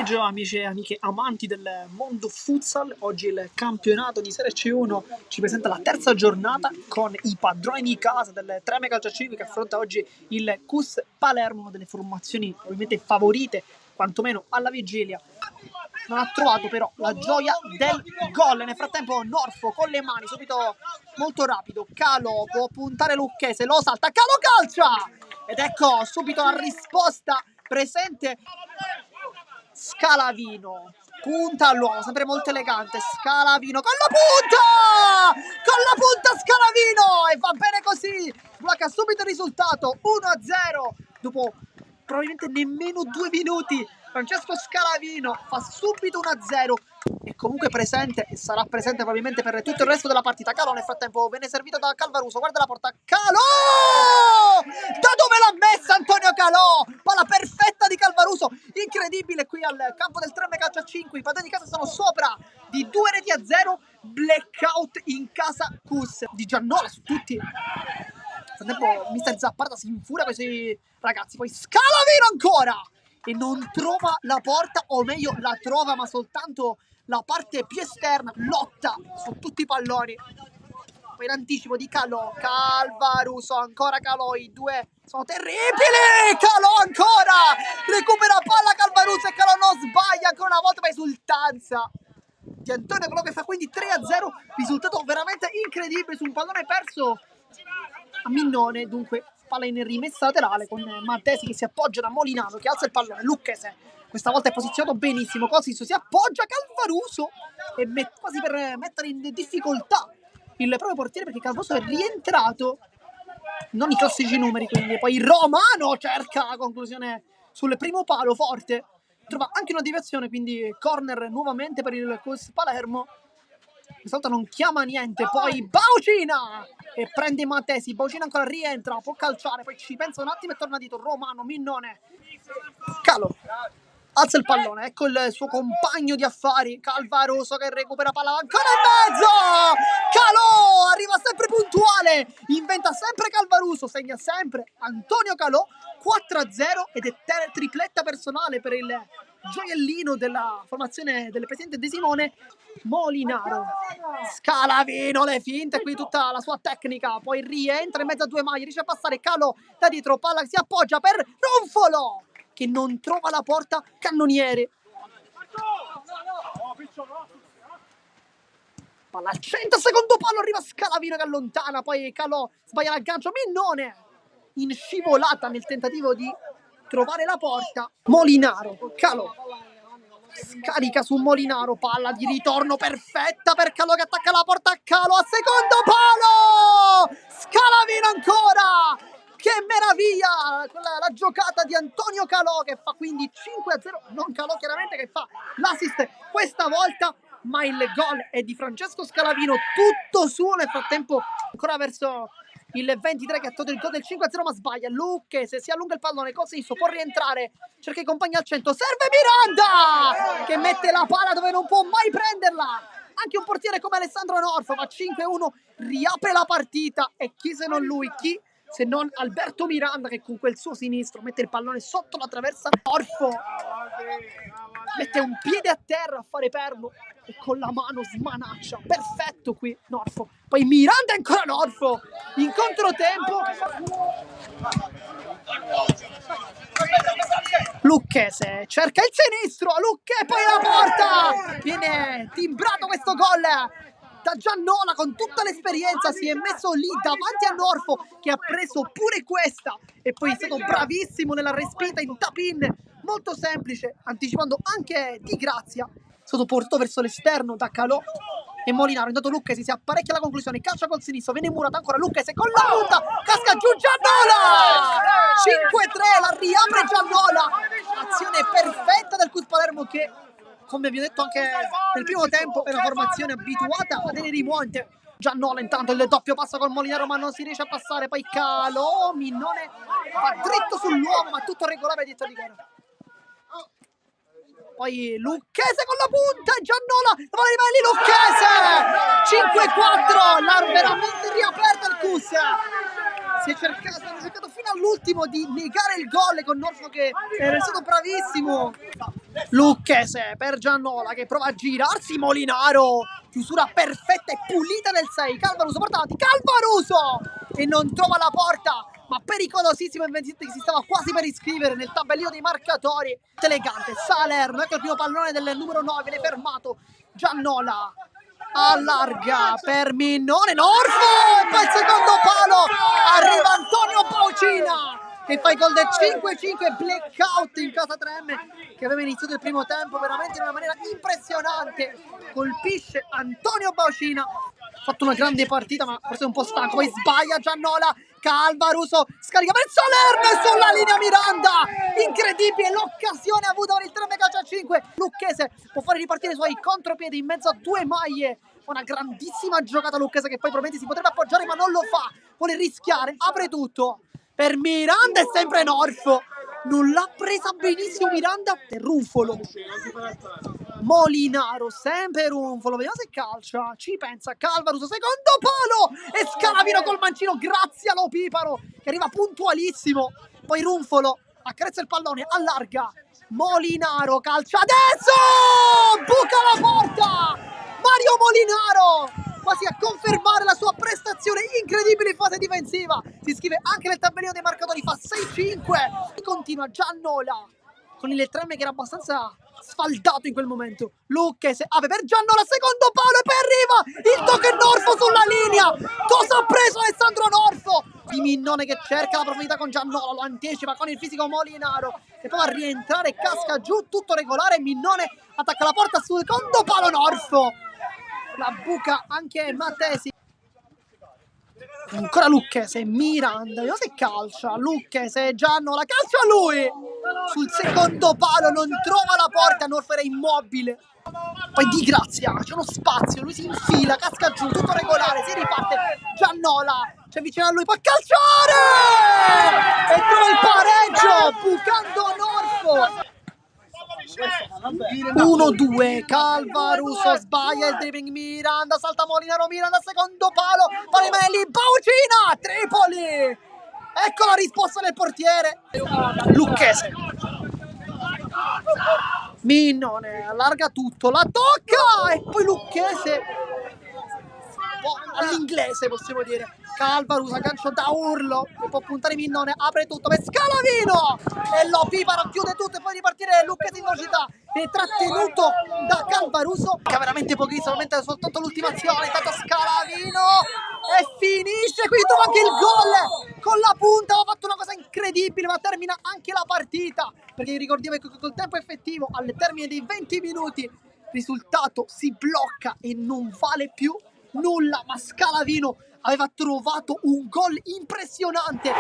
pomeriggio amici e amiche amanti del mondo futsal. Oggi il campionato di Serie C1 ci presenta la terza giornata con i padroni di casa del Treme Calcio 5 che affronta oggi il CUS Palermo, una delle formazioni ovviamente favorite, quantomeno alla vigilia. Non ha trovato però la gioia del gol. Nel frattempo Norfo con le mani, subito molto rapido, Calo può puntare Lucchese, lo salta, Calo calcia! Ed ecco subito la risposta presente Scalavino, punta all'uomo, sempre molto elegante, Scalavino con la punta Scalavino, e va bene così, blocca subito il risultato, 1-0, dopo probabilmente nemmeno 2 minuti, Francesco Scalavino fa subito 1-0, è comunque presente e sarà presente probabilmente per tutto il resto della partita. Calò nel frattempo viene servito da Calvaruso, guarda la porta, Calò! Da dove l'ha messa Antonio Calò? Palla perfetta di Calvaruso, incredibile qui al campo del Treme Calcio a 5, i padroni di casa sono sopra di 2-0, blackout in casa CUS, di Giannola su tutti. Nel frattempo mister Zapparata si infuria questi ragazzi, poi Scalavino ancora! E non trova la porta, o meglio la trova ma soltanto la parte più esterna, lotta su tutti i palloni. Poi l'anticipo di Calò, Calvaruso, ancora Calò, i due sono terribili, Calò ancora, recupera palla Calvaruso e Calò non sbaglia ancora una volta, ma esultanza di Antonio Calò che fa quindi 3-0, risultato veramente incredibile su un pallone perso a Minnone. Dunque palla in rimessa laterale con Maltesi che si appoggia da Molinaro, che alza il pallone, Lucchese questa volta è posizionato benissimo, Cosiso si appoggia, Calvaruso e quasi per mettere in difficoltà il proprio portiere, perché Calvaruso è rientrato, non i classici numeri, quindi poi Romano cerca la conclusione sul primo palo forte, trova anche una deviazione, quindi corner nuovamente per il CUS Palermo. Questa volta non chiama niente, poi Baucina e prende Matesi, Baucina ancora rientra, può calciare, poi ci pensa un attimo e torna dietro, Romano, Minnone, Calo alza il pallone, ecco il suo compagno di affari, Calvaruso che recupera palla ancora in mezzo, Calò arriva sempre puntuale, inventa sempre Calvaruso, segna sempre Antonio Calò, 4-0 ed è tripletta personale per il gioiellino della formazione del presidente De Simone, Molinaro. Scalavino, le finte, qui tutta la sua tecnica, poi rientra in mezzo a due maglie, riesce a passare Calò da dietro, palla che si appoggia per Ronfolo che non trova la porta, Cannoniere. Palla al 100, secondo palo, arriva Scalavino che allontana, poi Calò sbaglia l'aggancio, Minnone in scivolata nel tentativo di trovare la porta, Molinaro, Calò scarica su Molinaro, palla di ritorno perfetta per Calò che attacca la porta, Calò a secondo palo, Scalavino ancora, che meraviglia la giocata di Antonio Calò che fa quindi 5-0, non Calò chiaramente che fa l'assist questa volta, ma il gol è di Francesco Scalavino, tutto suo. Nel frattempo ancora verso il 23 che ha tolto il gol del 5-0 ma sbaglia, Lucchese si allunga il pallone, Cosiso può rientrare, cerca i compagni al centro, serve Miranda che mette la palla dove non può mai prenderla, anche un portiere come Alessandro Norfo, ma 5-1 riapre la partita, e chi se non lui, chi se non Alberto Miranda che con quel suo sinistro mette il pallone sotto la traversa, Norfo mette un piede a terra a fare perno e con la mano smanaccia, perfetto qui Norfo, poi Miranda e ancora Norfo in controtempo, Lucchese cerca il sinistro, Lucche poi la porta, viene timbrato questo gol da Giannola con tutta l'esperienza, si è messo lì davanti a Norfo che ha preso pure questa e poi è stato bravissimo nella respinta in tap-in molto semplice, anticipando anche Di Grazia, è stato portato verso l'esterno da Calò e Molinaro. Intanto Lucchese si apparecchia alla conclusione, calcia col sinistro, viene murato ancora Lucchese con la punta, casca giù Giannola, 5-3, la riapre Giannola, azione perfetta del CUS Palermo che, come vi ho detto anche nel primo tempo, è una formazione abituata a delle rimonte. Giannola intanto il doppio passo con Molinaro ma non si riesce a passare, poi Calò, Minnone va dritto sull'uomo ma tutto regolare dietro di gara. Poi Lucchese con la punta, Giannola, va a livelli, Lucchese 5-4, l'ha veramente riaperto il CUS, hanno cercato fino all'ultimo di negare il gol con Norfo che era stato bravissimo Lucchese per Giannola che prova a girarsi, Molinaro, chiusura perfetta e pulita del 6, Calvaruso porta avanti, Calvaruso e non trova la porta, ma pericolosissimo Invinciente che si stava quasi per iscrivere nel tabellino dei marcatori. Elegante, Salerno, ecco il primo pallone del numero 9, viene fermato, Giannola allarga per Minnone, Norfo e poi il secondo palo, arriva Antonio Baucina che fa il gol del 5-5, blackout in casa 3M che aveva iniziato il primo tempo veramente in una maniera impressionante, colpisce Antonio Baucina, ha fatto una grande partita ma forse un po' stanco, poi sbaglia Giannola, Calvaruso scarica per Salerno e sulla linea Miranda, incredibile l'occasione avuta per il 3 calcio a 5, Lucchese può fare ripartire i suoi contropiedi in mezzo a due maglie, una grandissima giocata Lucchese che poi probabilmente si potrebbe appoggiare ma non lo fa, vuole rischiare, apre tutto per Miranda e sempre Norfo, non l'ha presa benissimo Miranda e Runfolo, Molinaro sempre Runfolo, vediamo se calcia, ci pensa Calvaruso, secondo palo e Scalavino col mancino grazie a Lopiparo che arriva puntualissimo, poi Runfolo accarezza il pallone, allarga, Molinaro calcia adesso, buca la porta, Mario Molinaro quasi a confermare la sua prestazione incredibile in fase difensiva, si iscrive anche nel tabellino dei marcatori, fa 6-5, continua Giannola con il 3 che era abbastanza sfaldato in quel momento, Lucchese apre per Giannola, secondo palo e poi arriva il tocco e Norfo sulla linea, cosa ha preso Alessandro Norfo? Di Minnone che cerca la profondità con Giannola, lo anticipa con il fisico Molinaro che prova a rientrare e casca giù, tutto regolare, Minnone attacca la porta sul secondo palo, Norfo la buca anche Mattesi, ancora Lucchese, Miranda, vediamo se calcia, Lucchese, Giannola, calcia lui, sul secondo palo non trova la porta, Norfo era immobile, poi di grazia, c'è uno spazio, lui si infila, casca giù, tutto regolare, si riparte, Giannola, c'è vicino a lui, può calciare e trova il pareggio, bucando Norfo. 1-2, Calvaruso sbaglia il dribbling, Miranda salta Molinaro, Miranda secondo palo, Palimelli, Baucina, Tripoli, ecco la risposta del portiere, Lucchese, Minnone allarga tutto, la tocca e poi Lucchese all'inglese possiamo dire, Calvaruso gancio da urlo che può puntare Minnone, apre tutto per Scalavino e lo Piparo chiude tutto e poi ripartire Lucchese in velocità, è trattenuto da Calvaruso che ha veramente pochissimo, soltanto l'ultima azione, intanto Scalavino e finisce, qui trova anche il gol con la punta, ha fatto una cosa incredibile ma termina anche la partita perché ricordiamo che col tempo effettivo al termine dei 20 minuti il risultato si blocca e non vale più nulla, ma Scalavino aveva trovato un gol impressionante.